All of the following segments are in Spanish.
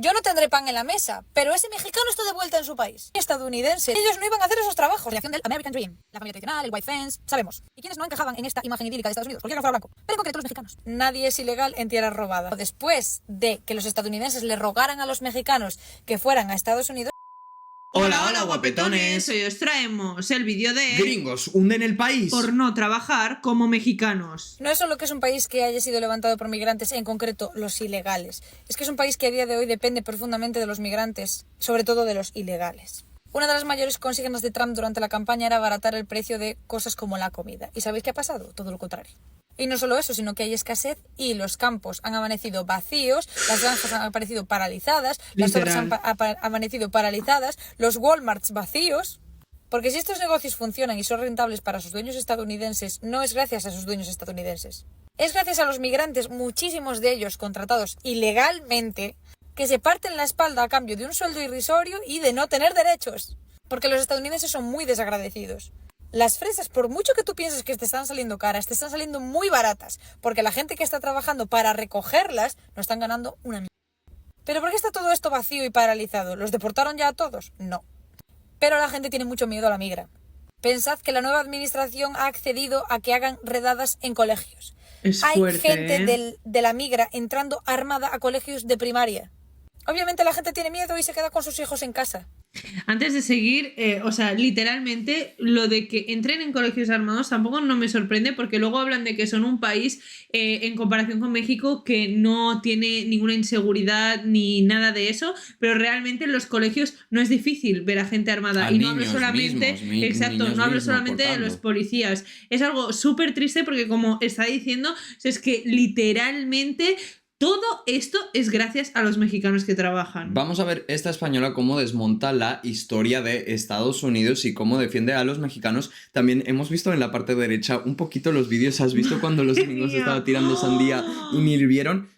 Yo no tendré pan en la mesa, pero ese mexicano está de vuelta en su país. Estadounidense. Ellos no iban a hacer esos trabajos. Creación del American Dream. La familia tradicional, el white fence, sabemos. ¿Y quiénes no encajaban en esta imagen idílica de Estados Unidos? Cualquiera que fuera blanco. Pero en concreto los mexicanos. Nadie es ilegal en tierra robada. Después de que los estadounidenses le rogaran a los mexicanos que fueran a Estados Unidos. Hola, hola, guapetones. Hoy os traemos el vídeo de Gringos hunden el país por no trabajar como mexicanos. No es solo que es un país que haya sido levantado por migrantes, en concreto los ilegales. Es que es un país que a día de hoy depende profundamente de los migrantes, sobre todo de los ilegales. Una de las mayores consignas de Trump durante la campaña era abaratar el precio de cosas como la comida. ¿Y sabéis qué ha pasado? Todo lo contrario. Y no solo eso, sino que hay escasez y los campos han amanecido vacíos, las granjas han aparecido paralizadas, las torres han amanecido paralizadas, los Walmarts vacíos. Porque si estos negocios funcionan y son rentables para sus dueños estadounidenses, no es gracias a sus dueños estadounidenses. Es gracias a los migrantes, muchísimos de ellos contratados ilegalmente, que se parten la espalda a cambio de un sueldo irrisorio y de no tener derechos. Porque los estadounidenses son muy desagradecidos. Las fresas, por mucho que tú pienses que te están saliendo caras, te están saliendo muy baratas, porque la gente que está trabajando para recogerlas no están ganando una mierda. ¿Pero por qué está todo esto vacío y paralizado? ¿Los deportaron ya a todos? No. Pero la gente tiene mucho miedo a la migra. Pensad que la nueva administración ha accedido a que hagan redadas en colegios. Hay gente de la migra entrando armada a colegios de primaria. Obviamente la gente tiene miedo y se queda con sus hijos en casa. Antes de seguir, literalmente lo de que entren en colegios armados tampoco no me sorprende, porque luego hablan de que son un país en comparación con México que no tiene ninguna inseguridad ni nada de eso, pero realmente en los colegios no es difícil ver a gente armada. Y no hablo solamente, no hablo solamente de los policías. Es algo súper triste porque, como está diciendo, es que literalmente todo esto es gracias a los mexicanos que trabajan. Vamos a ver esta española cómo desmonta la historia de Estados Unidos y cómo defiende a los mexicanos. También hemos visto en la parte derecha un poquito los vídeos. ¿Has visto cuando los gringos estaban tirando sandía y ni hirvieron?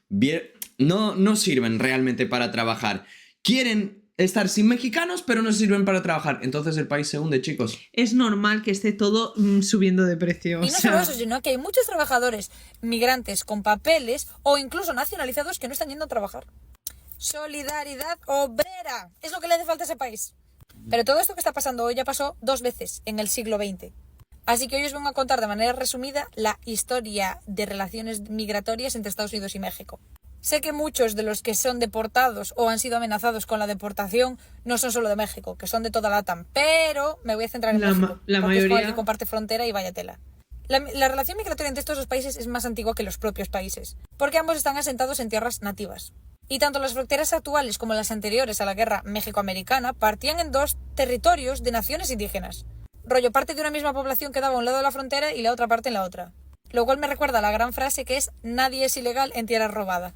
No sirven realmente para trabajar. Quieren estar sin mexicanos, pero no sirven para trabajar. Entonces el país se hunde, chicos. Es normal que esté todo subiendo de precio. Y no solo eso, sino que hay muchos trabajadores migrantes con papeles o incluso nacionalizados que no están yendo a trabajar. Solidaridad obrera. Es lo que le hace falta a ese país. Pero todo esto que está pasando hoy ya pasó 2 veces en el siglo XX. Así que hoy os vengo a contar de manera resumida la historia de relaciones migratorias entre Estados Unidos y México. Sé que muchos de los que son deportados o han sido amenazados con la deportación no son solo de México, que son de toda LATAM, pero me voy a centrar en México, la porque mayoría es con el que comparte frontera y vaya tela. La relación migratoria entre estos dos países es más antigua que los propios países, porque ambos están asentados en tierras nativas. Y tanto las fronteras actuales como las anteriores a la guerra México-americana partían en 2 territorios de naciones indígenas. Rollo, parte de una misma población quedaba a un lado de la frontera y la otra parte en la otra. Lo cual me recuerda a la gran frase que es: nadie es ilegal en tierra robada.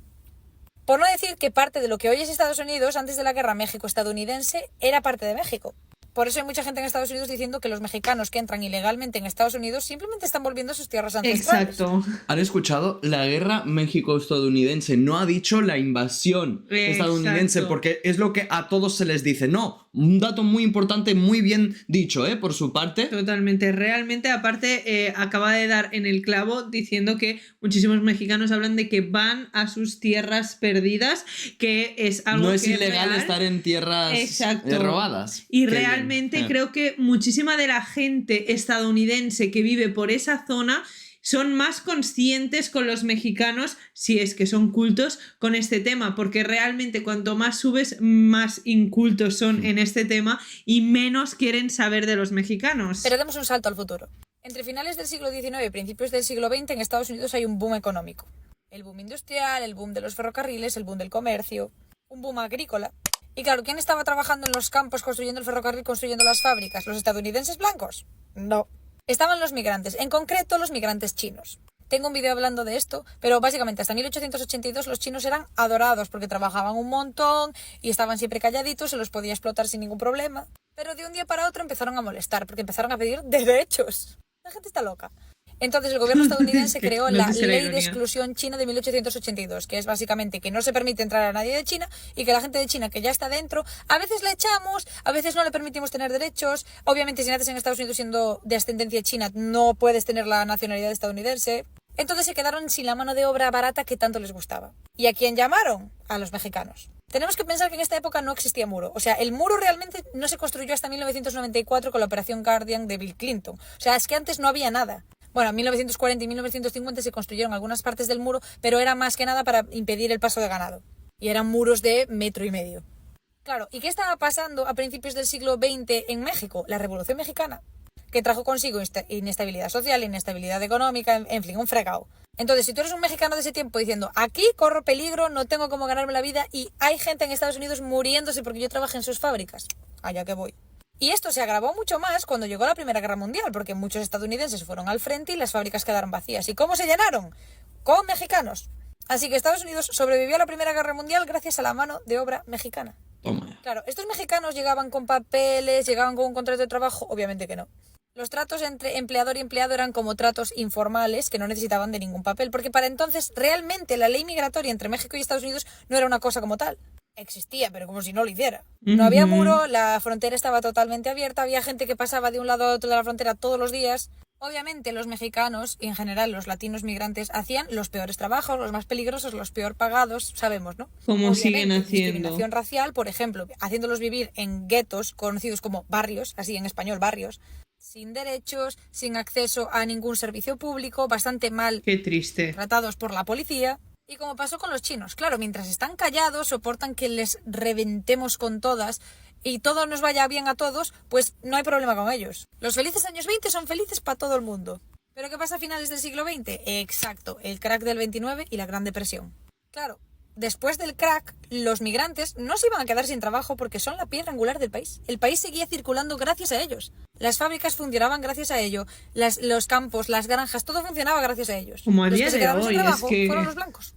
Por no decir que parte de lo que hoy es Estados Unidos, antes de la guerra México-estadounidense, era parte de México. Por eso hay mucha gente en Estados Unidos diciendo que los mexicanos que entran ilegalmente en Estados Unidos simplemente están volviendo a sus tierras ancestrales. Exacto. ¿Han escuchado? La guerra México-estadounidense. No ha dicho la invasión estadounidense, porque es lo que a todos se les dice. No, un dato muy importante, muy bien dicho, por su parte. Totalmente. Realmente, aparte, acaba de dar en el clavo diciendo que muchísimos mexicanos hablan de que van a sus tierras perdidas, que es algo no es que ilegal real. Estar en tierras robadas. Y realmente creo que muchísima de la gente estadounidense que vive por esa zona son más conscientes con los mexicanos, si es que son cultos, con este tema, porque realmente cuanto más subes, más incultos son en este tema y menos quieren saber de los mexicanos. Pero demos un salto al futuro. Entre finales del siglo XIX y principios del siglo XX en Estados Unidos hay un boom económico. El boom industrial, el boom de los ferrocarriles, el boom del comercio, un boom agrícola. Y claro, ¿quién estaba trabajando en los campos, construyendo el ferrocarril, construyendo las fábricas? ¿Los estadounidenses blancos? No. Estaban los migrantes, en concreto los migrantes chinos. Tengo un vídeo hablando de esto, pero básicamente hasta 1882 los chinos eran adorados porque trabajaban un montón y estaban siempre calladitos, se los podía explotar sin ningún problema. Pero de un día para otro empezaron a molestar porque empezaron a pedir derechos. La gente está loca. Entonces el gobierno estadounidense creó la Ley de Exclusión China de 1882, que es básicamente que no se permite entrar a nadie de China y que la gente de China que ya está dentro, a veces le echamos, a veces no le permitimos tener derechos. Obviamente si naces en Estados Unidos siendo de ascendencia china no puedes tener la nacionalidad estadounidense. Entonces se quedaron sin la mano de obra barata que tanto les gustaba. ¿Y a quién llamaron? A los mexicanos. Tenemos que pensar que en esta época no existía muro. O sea, el muro realmente no se construyó hasta 1994 con la Operación Guardian de Bill Clinton. O sea, es que antes no había nada. Bueno, en 1940 y 1950 se construyeron algunas partes del muro, pero era más que nada para impedir el paso de ganado. Y eran muros de 1,5 metros. Claro, ¿y qué estaba pasando a principios del siglo XX en México? La Revolución Mexicana, que trajo consigo inestabilidad social, inestabilidad económica, en fin, un fregado. Entonces, si tú eres un mexicano de ese tiempo diciendo, aquí corro peligro, no tengo cómo ganarme la vida y hay gente en Estados Unidos muriéndose porque yo trabajo en sus fábricas, allá que voy. Y esto se agravó mucho más cuando llegó la Primera Guerra Mundial, porque muchos estadounidenses fueron al frente y las fábricas quedaron vacías. ¿Y cómo se llenaron? Con mexicanos. Así que Estados Unidos sobrevivió a la Primera Guerra Mundial gracias a la mano de obra mexicana. Toma. Claro, estos mexicanos llegaban con papeles, llegaban con un contrato de trabajo, obviamente que no. Los tratos entre empleador y empleado eran como tratos informales que no necesitaban de ningún papel, porque para entonces realmente la ley migratoria entre México y Estados Unidos no era una cosa como tal. Existía, pero como si no lo hiciera. No había muro, la frontera estaba totalmente abierta, había gente que pasaba de un lado a otro de la frontera todos los días. Obviamente los mexicanos, y en general los latinos migrantes, hacían los peores trabajos, los más peligrosos, los peor pagados, sabemos, ¿no? Como Obviamente, siguen haciendo. Discriminación racial, por ejemplo, haciéndolos vivir en guetos conocidos como barrios, así en español, barrios, sin derechos, sin acceso a ningún servicio público, bastante mal Qué triste. tratados por la policía. Y como pasó con los chinos, claro, mientras están callados, soportan que les reventemos con todas y todo nos vaya bien a todos, pues no hay problema con ellos. Los felices años 20 son felices para todo el mundo. ¿Pero qué pasa a finales del siglo XX? Exacto, el crack del 29 y la Gran Depresión. Claro, después del crack, los migrantes no se iban a quedar sin trabajo porque son la piedra angular del país. El país seguía circulando gracias a ellos. Las fábricas funcionaban gracias a ello. Los campos, las granjas, todo funcionaba gracias a ellos. Como a Los día que se de quedaron sin hoy, trabajo es que... fueron los blancos.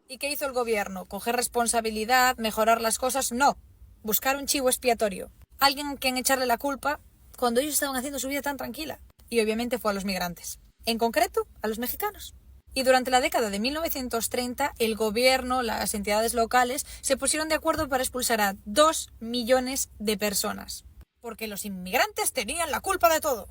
¿Y qué hizo el gobierno? ¿Coger responsabilidad? ¿Mejorar las cosas? No. Buscar un chivo expiatorio. Alguien a quien echarle la culpa cuando ellos estaban haciendo su vida tan tranquila. Y obviamente fue a los migrantes. En concreto, a los mexicanos. Y durante la década de 1930, el gobierno, las entidades locales, se pusieron de acuerdo para expulsar a 2 millones de personas. Porque los inmigrantes tenían la culpa de todo.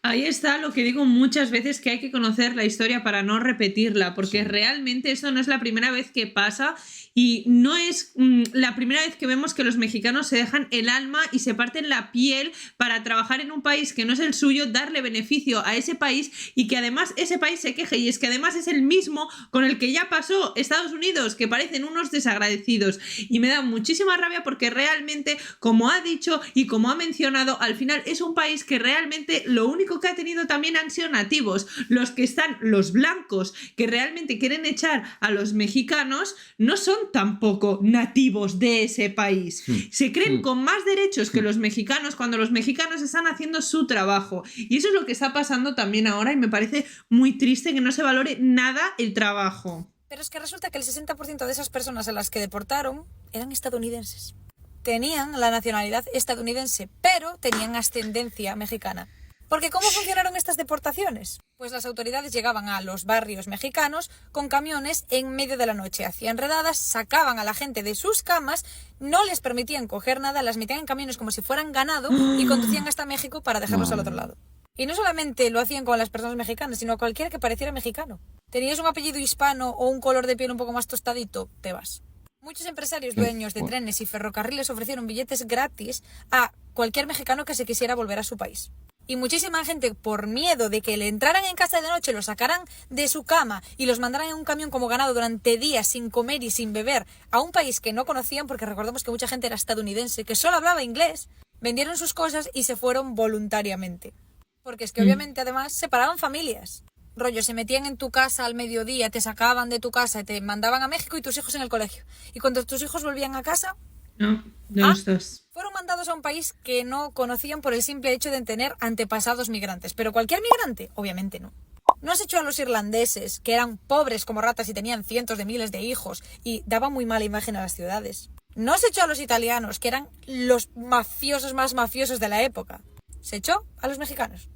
Ahí está lo que digo muchas veces, que hay que conocer la historia para no repetirla, porque realmente esto no es la primera vez que pasa y no es la primera vez que vemos que los mexicanos se dejan el alma y se parten la piel para trabajar en un país que no es el suyo, darle beneficio a ese país y que además ese país se queje, y es que además es el mismo con el que ya pasó Estados Unidos, que parecen unos desagradecidos, y me da muchísima rabia porque realmente, como ha dicho y como ha mencionado, al final es un país que realmente lo único que ha tenido también han sido nativos. Los blancos que realmente quieren echar a los mexicanos no son tampoco nativos de ese país. Se creen con más derechos que los mexicanos cuando los mexicanos están haciendo su trabajo. Y eso es lo que está pasando también ahora, y me parece muy triste que no se valore nada el trabajo. Pero es que resulta que el 60% de esas personas a las que deportaron eran estadounidenses. Tenían la nacionalidad estadounidense, pero tenían ascendencia mexicana. Porque ¿cómo funcionaron estas deportaciones? Pues las autoridades llegaban a los barrios mexicanos con camiones en medio de la noche, hacían redadas, sacaban a la gente de sus camas, no les permitían coger nada, las metían en camiones como si fueran ganado y conducían hasta México para dejarlos al otro lado. Y no solamente lo hacían con las personas mexicanas, sino a cualquiera que pareciera mexicano. Tenías un apellido hispano o un color de piel un poco más tostadito, te vas. Muchos empresarios dueños de trenes y ferrocarriles ofrecieron billetes gratis a cualquier mexicano que se quisiera volver a su país. Y muchísima gente, por miedo de que le entraran en casa de noche, lo sacaran de su cama y los mandaran en un camión como ganado durante días sin comer y sin beber a un país que no conocían, porque recordemos que mucha gente era estadounidense, que solo hablaba inglés, vendieron sus cosas y se fueron voluntariamente. Porque es que obviamente además separaban familias. Rollo, se metían en tu casa al mediodía, te sacaban de tu casa, te mandaban a México y tus hijos en el colegio. Y cuando tus hijos volvían a casa... No estás. Fueron mandados a un país que no conocían por el simple hecho de tener antepasados migrantes. Pero cualquier migrante, obviamente no. No se echó a los irlandeses, que eran pobres como ratas y tenían cientos de miles de hijos y daban muy mala imagen a las ciudades. No se echó a los italianos, que eran los mafiosos más mafiosos de la época. Se echó a los mexicanos.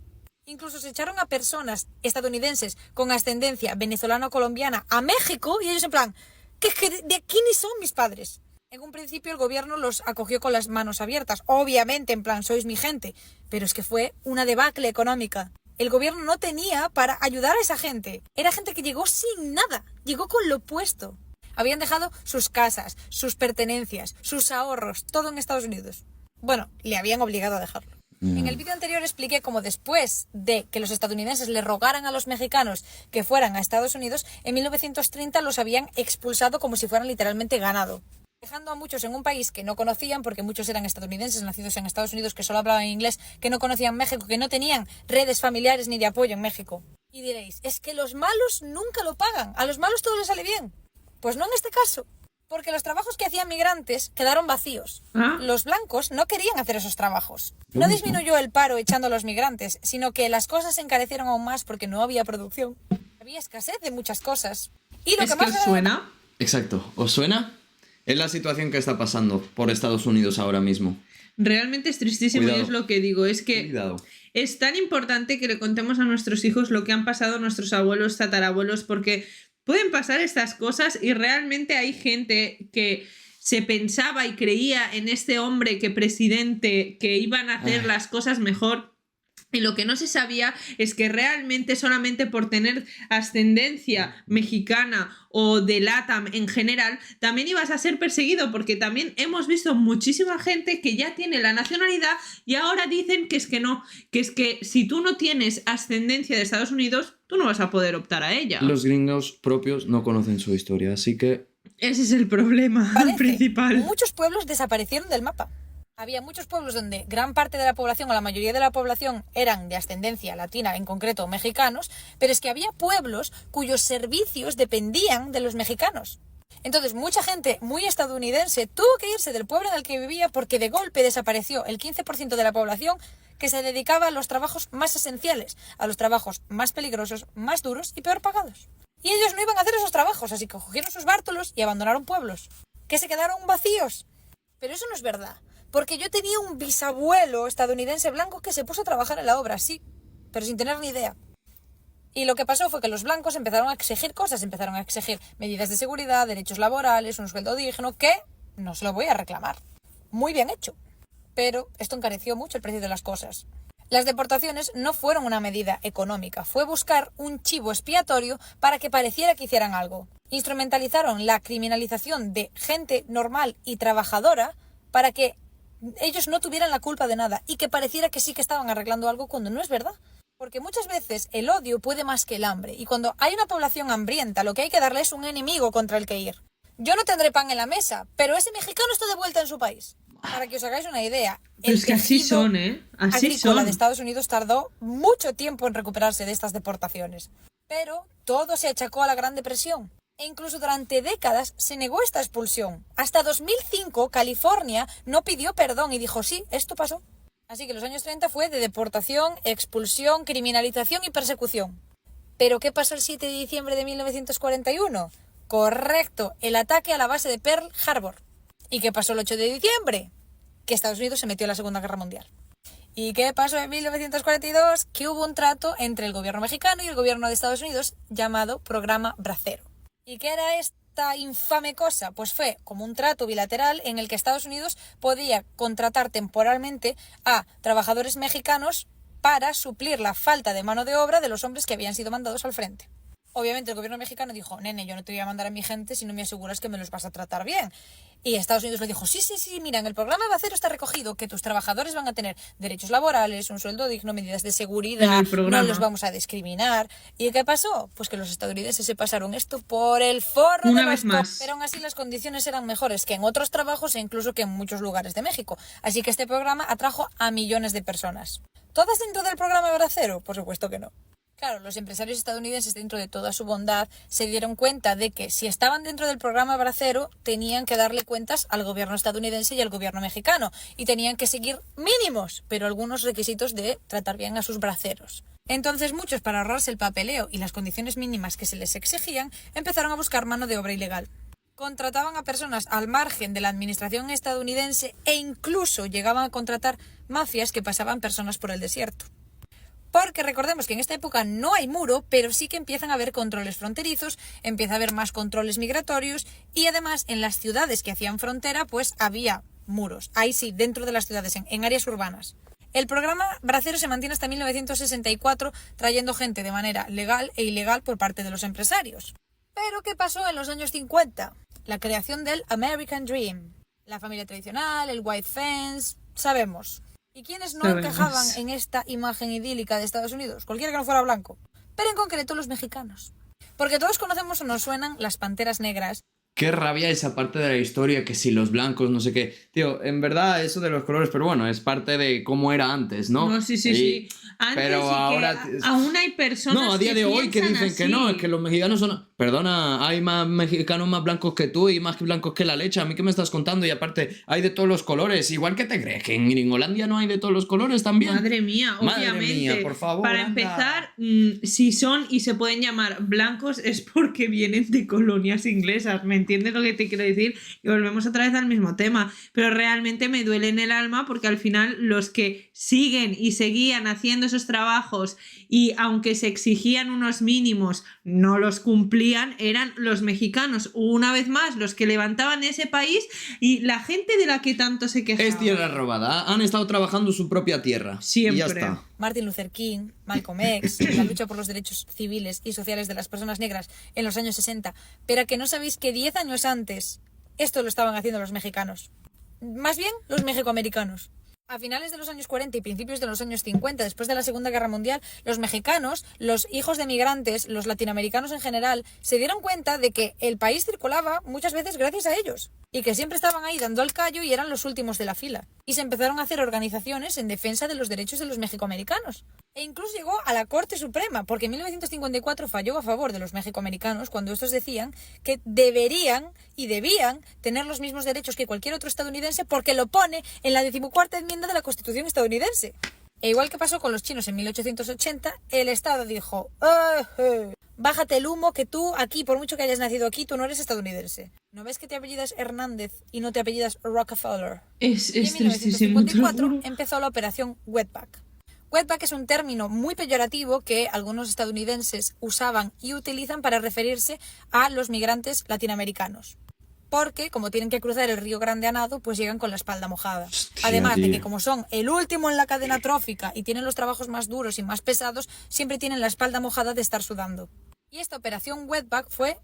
Incluso se echaron a personas estadounidenses con ascendencia venezolana o colombiana a México y ellos en plan, que de aquí ni son mis padres. En un principio el gobierno los acogió con las manos abiertas, obviamente en plan sois mi gente, pero es que fue una debacle económica. El gobierno no tenía para ayudar a esa gente. Era gente que llegó sin nada, llegó con lo opuesto. Habían dejado sus casas, sus pertenencias, sus ahorros, todo en Estados Unidos. Bueno, le habían obligado a dejarlo. En el vídeo anterior expliqué cómo después de que los estadounidenses le rogaran a los mexicanos que fueran a Estados Unidos, en 1930 los habían expulsado como si fueran literalmente ganado, dejando a muchos en un país que no conocían, porque muchos eran estadounidenses nacidos en Estados Unidos que solo hablaban inglés, que no conocían México, que no tenían redes familiares ni de apoyo en México. Y diréis, es que los malos nunca lo pagan, a los malos todo les sale bien. Pues no en este caso, porque los trabajos que hacían migrantes quedaron vacíos. Los blancos no querían hacer esos trabajos. No disminuyó el paro echando a los migrantes, sino que las cosas se encarecieron aún más porque no había producción. Había escasez de muchas cosas. Y lo ¿Es que que más os suena? Exacto. ¿Os suena? Es la situación que está pasando por Estados Unidos ahora mismo. Realmente es tristísimo. Cuidado. Y es lo que digo, es que Cuidado. es tan importante que le contemos a nuestros hijos lo que han pasado nuestros abuelos, tatarabuelos, porque pueden pasar estas cosas y realmente hay gente que se pensaba y creía en este hombre que presidente, que iban a hacer las cosas mejor. Y lo que no se sabía es que realmente solamente por tener ascendencia mexicana o de LATAM en general, también ibas a ser perseguido, porque también hemos visto muchísima gente que ya tiene la nacionalidad y ahora dicen que es que no, que es que si tú no tienes ascendencia de Estados Unidos, tú no vas a poder optar a ella. Los gringos propios no conocen su historia, así que... Ese es el problema principal. Muchos pueblos desaparecieron del mapa. Había muchos pueblos donde gran parte de la población o la mayoría de la población eran de ascendencia latina, en concreto mexicanos, pero es que había pueblos cuyos servicios dependían de los mexicanos. Entonces mucha gente muy estadounidense tuvo que irse del pueblo en el que vivía porque de golpe desapareció el 15% de la población que se dedicaba a los trabajos más esenciales, a los trabajos más peligrosos, más duros y peor pagados. Y ellos no iban a hacer esos trabajos, así que cogieron sus bártulos y abandonaron pueblos, que se quedaron vacíos. Pero eso no es verdad. Porque yo tenía un bisabuelo estadounidense blanco que se puso a trabajar en la obra, sí, pero sin tener ni idea. Y lo que pasó fue que los blancos empezaron a exigir cosas, empezaron a exigir medidas de seguridad, derechos laborales, un sueldo digno, que no se lo voy a reclamar. Muy bien hecho. Pero esto encareció mucho el precio de las cosas. Las deportaciones no fueron una medida económica, fue buscar un chivo expiatorio para que pareciera que hicieran algo. Instrumentalizaron la criminalización de gente normal y trabajadora para que ellos no tuvieran la culpa de nada y que pareciera que sí que estaban arreglando algo cuando no es verdad. Porque muchas veces el odio puede más que el hambre y cuando hay una población hambrienta lo que hay que darle es un enemigo contra el que ir. Yo no tendré pan en la mesa, pero ese mexicano está de vuelta en su país. Para que os hagáis una idea, Pero es que así son, ¿eh? Así agrícola son. de Estados Unidos tardó mucho tiempo en recuperarse de estas deportaciones. Pero todo se achacó a la Gran Depresión. E incluso durante décadas se negó esta expulsión. Hasta 2005, California no pidió perdón y dijo, sí, esto pasó. Así que los años 30 fue de deportación, expulsión, criminalización y persecución. ¿Pero qué pasó el 7 de diciembre de 1941? Correcto, el ataque a la base de Pearl Harbor. ¿Y qué pasó el 8 de diciembre? Que Estados Unidos se metió en la Segunda Guerra Mundial. ¿Y qué pasó en 1942? Que hubo un trato entre el gobierno mexicano y el gobierno de Estados Unidos llamado Programa Bracero. ¿Y qué era esta infame cosa? Pues fue como un trato bilateral en el que Estados Unidos podía contratar temporalmente a trabajadores mexicanos para suplir la falta de mano de obra de los hombres que habían sido mandados al frente. Obviamente el gobierno mexicano dijo, nene, yo no te voy a mandar a mi gente si no me aseguras que me los vas a tratar bien. Y Estados Unidos le dijo, sí, mira, en el programa Bracero está recogido que tus trabajadores van a tener derechos laborales, un sueldo digno, medidas de seguridad, no los vamos a discriminar. ¿Y qué pasó? Pues que los estadounidenses se pasaron esto por el forro una de vez los más. Pero aún así las condiciones eran mejores que en otros trabajos e incluso que en muchos lugares de México. Así que este programa atrajo a millones de personas. ¿Todas dentro del programa Bracero? Por supuesto que no. Claro, los empresarios estadounidenses, dentro de toda su bondad, se dieron cuenta de que si estaban dentro del programa Bracero, tenían que darle cuentas al gobierno estadounidense y al gobierno mexicano, y tenían que seguir mínimos, pero algunos requisitos de tratar bien a sus braceros. Entonces muchos, para ahorrarse el papeleo y las condiciones mínimas que se les exigían, empezaron a buscar mano de obra ilegal. Contrataban a personas al margen de la administración estadounidense e incluso llegaban a contratar mafias que pasaban personas por el desierto. Porque recordemos que en esta época no hay muro, pero sí que empiezan a haber controles fronterizos, empieza a haber más controles migratorios y además en las ciudades que hacían frontera pues había muros. Ahí sí, dentro de las ciudades, en áreas urbanas. El programa Bracero se mantiene hasta 1964 trayendo gente de manera legal e ilegal por parte de los empresarios. Pero ¿qué pasó en los años 50? La creación del American Dream. La familia tradicional, el white fence, sabemos. ¿Y quiénes no encajaban en esta imagen idílica de Estados Unidos? Cualquiera que no fuera blanco. Pero en concreto los mexicanos. Porque todos conocemos o nos suenan las panteras negras. Qué rabia esa parte de la historia, que si los blancos, no sé qué. Tío, en verdad eso de los colores, pero bueno, es parte de cómo era antes, ¿no? No, sí. Antes pero sí ahora... que aún hay personas No, a día de hoy que dicen así. que no, es que los mexicanos son... Perdona, hay más mexicanos más blancos que tú y más blancos que la leche. ¿A mí qué me estás contando? Y aparte, hay de todos los colores. Igual que te crees que en Gringolandia no hay de todos los colores también. Madre mía, obviamente. Madre mía, por favor. Para empezar, si son y se pueden llamar blancos es porque vienen de colonias inglesas. ¿Me entiendes lo que te quiero decir? Y volvemos otra vez al mismo tema. Pero realmente me duele en el alma porque al final los que siguen y seguían haciendo esos trabajos y aunque se exigían unos mínimos, no los cumplían, eran los mexicanos, una vez más, los que levantaban ese país y la gente de la que tanto se quejaba. Es tierra robada, han estado trabajando su propia tierra. Siempre. Y ya está. Martin Luther King, Malcolm X, la lucha por los derechos civiles y sociales de las personas negras en los años 60. Pero que no sabéis que 10 años antes esto lo estaban haciendo los mexicanos. Más bien, los mexicoamericanos. A finales de los años 40 y principios de los años 50, después de la Segunda Guerra Mundial, los mexicanos, los hijos de migrantes, los latinoamericanos en general, se dieron cuenta de que el país circulaba muchas veces gracias a ellos y que siempre estaban ahí dando el callo y eran los últimos de la fila. Y se empezaron a hacer organizaciones en defensa de los derechos de los mexicoamericanos. E incluso llegó a la Corte Suprema, porque en 1954 falló a favor de los mexicoamericanos cuando estos decían que deberían y debían tener los mismos derechos que cualquier otro estadounidense porque lo pone en la 14ª enmienda de la Constitución estadounidense. E igual que pasó con los chinos en 1880, el Estado dijo, bájate el humo, que tú aquí, por mucho que hayas nacido aquí, tú no eres estadounidense. ¿No ves que te apellidas Hernández y no te apellidas Rockefeller? Es y en tristísimo. 1954 empezó la operación Wetback. Wetback es un término muy peyorativo que algunos estadounidenses usaban y utilizan para referirse a los migrantes latinoamericanos. Porque, como tienen que cruzar el Río Grande a nado, pues llegan con la espalda mojada. Hostia, Además de tío. que como son el último en la cadena trófica y tienen los trabajos más duros y más pesados, siempre tienen la espalda mojada de estar sudando. Y esta operación Wetback fue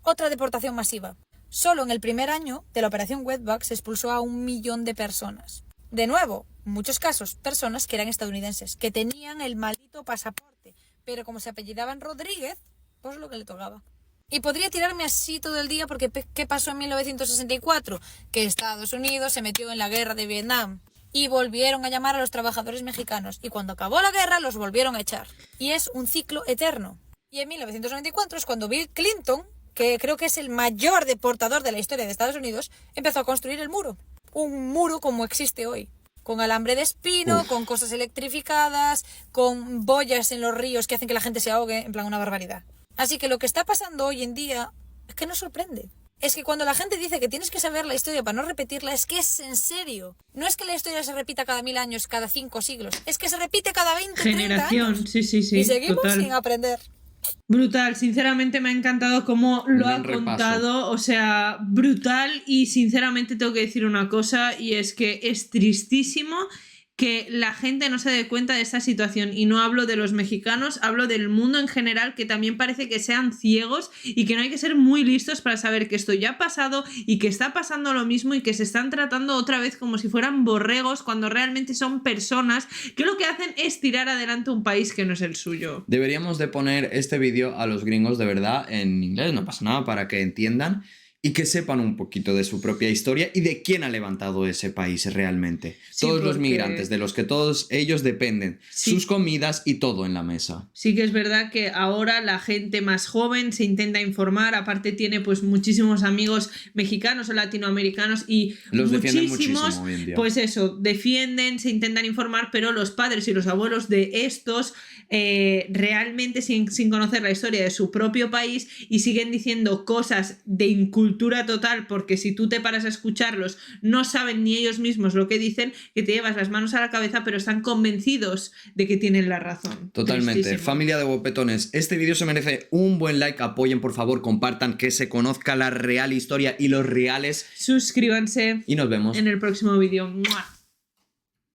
otra deportación masiva. Solo en el primer año de la operación Wetback se expulsó a 1 millón de personas. De nuevo, en muchos casos, personas que eran estadounidenses, que tenían el maldito pasaporte, pero como se apellidaban Rodríguez, pues lo que le tocaba. Y podría tirarme así todo el día porque ¿qué pasó en 1964? Que Estados Unidos se metió en la guerra de Vietnam y volvieron a llamar a los trabajadores mexicanos y cuando acabó la guerra los volvieron a echar. Y es un ciclo eterno. Y en 1994 es cuando Bill Clinton, que creo que es el mayor deportador de la historia de Estados Unidos, empezó a construir el muro. Un muro como existe hoy. Con alambre de espino, con cosas electrificadas, con boyas en los ríos que hacen que la gente se ahogue, en plan una barbaridad. Así que lo que está pasando hoy en día es que nos sorprende. Es que cuando la gente dice que tienes que saber la historia para no repetirla, es que es en serio. No es que la historia se repita cada 1000 años, cada 5 siglos. Es que se repite cada 20, 30 años. Sí. Y seguimos total. sin aprender. Brutal, sinceramente me ha encantado cómo lo ha Gran repaso. contado, o sea, brutal y sinceramente tengo que decir una cosa y es que es tristísimo que la gente no se dé cuenta de esta situación y no hablo de los mexicanos, hablo del mundo en general que también parece que sean ciegos y que no hay que ser muy listos para saber que esto ya ha pasado y que está pasando lo mismo y que se están tratando otra vez como si fueran borregos cuando realmente son personas que lo que hacen es tirar adelante un país que no es el suyo. Deberíamos de poner este vídeo a los gringos de verdad en inglés, no pasa nada, para que entiendan y que sepan un poquito de su propia historia y de quién ha levantado ese país realmente. Sí, todos los porque- migrantes, de los que todos ellos dependen, Sí. sus comidas y todo en la mesa. Sí que es verdad que ahora la gente más joven se intenta informar, aparte tiene pues muchísimos amigos mexicanos o latinoamericanos y Los defienden muchísimos, muchísimo hoy en día. pues eso, defienden, se intentan informar, pero los padres y los abuelos de estos realmente sin conocer la historia de su propio país y siguen diciendo cosas de incultura total, porque si tú te paras a escucharlos no saben ni ellos mismos lo que dicen, que te llevas las manos a la cabeza, pero están convencidos de que tienen la razón. Totalmente. Tristísimo. Familia de guapetones, este vídeo se merece un buen like, apoyen por favor, compartan, que se conozca la real historia y los reales Suscríbanse y nos vemos. en el próximo vídeo. ¡Mua!